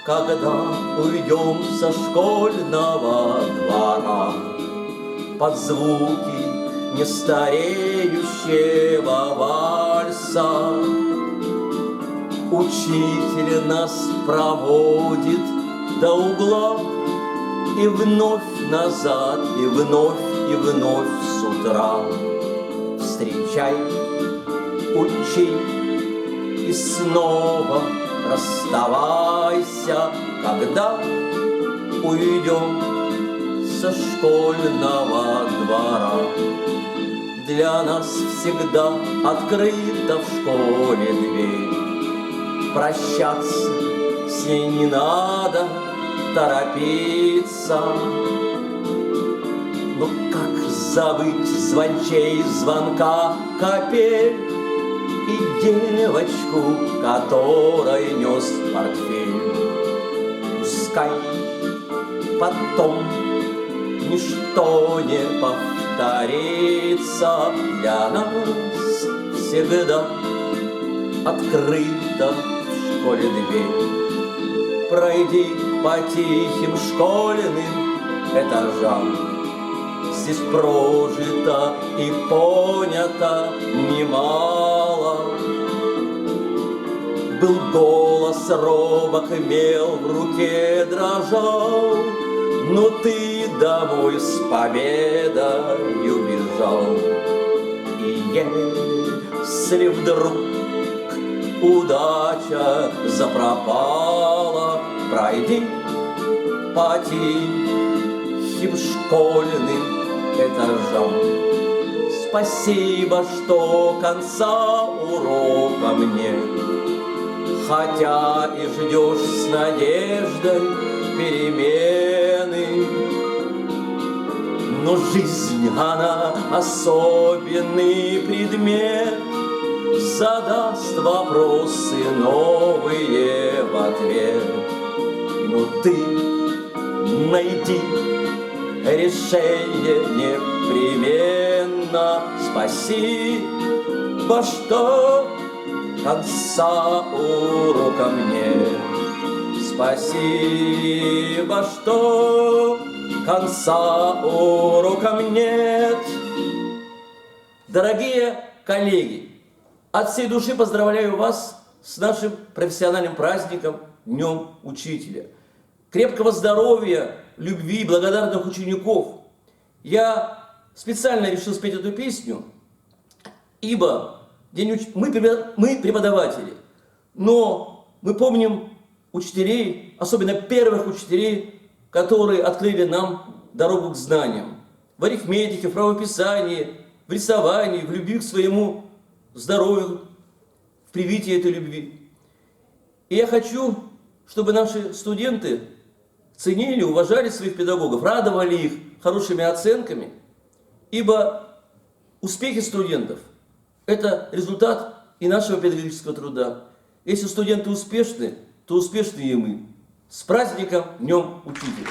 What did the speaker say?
когда уйдем со школьного двора под звуки нестареющего вальса. Учитель нас проводит до угла и вновь назад, и вновь с утра. Встречай, учи и снова расставайся, когда уйдем со школьного двора. Для нас всегда открыта в школе дверь. Прощаться с ней не надо торопиться. Но как забыть звончей звонка капель и девочку, которой нес портфель? Пускай потом ничто не повторится, для нас всегда открыта в школе дверь. Пройди по тихим школьным этажам, здесь прожито и понято немало. Был голос робок, мел в руке дрожал, но ты домой с победою бежал. И если вдруг удача запропала, пройди по тихим школьным этажам. Спасибо, что конца урока мне, хотя и ждешь с надеждой перемены. Но жизнь, она особенный предмет, задаст вопросы новые в ответ. Но ты найди решение непременно. Спасибо, что конца урока нет. Спасибо, что конца урока нет. Дорогие коллеги, от всей души поздравляю вас с нашим профессиональным праздником, Днем Учителя. Крепкого здоровья, любви, благодарных учеников. Я специально решил спеть эту песню, ибо мы преподаватели, но мы помним учителей, особенно первых учителей, которые открыли нам дорогу к знаниям. В арифметике, в правописании, в рисовании, в любви к своему здоровью, в привитии этой любви. И я хочу, чтобы наши студенты ценили, уважали своих педагогов, радовали их хорошими оценками, ибо успехи студентов – это результат и нашего педагогического труда. Если студенты успешны, то успешны и мы. С праздником Днем Учителя!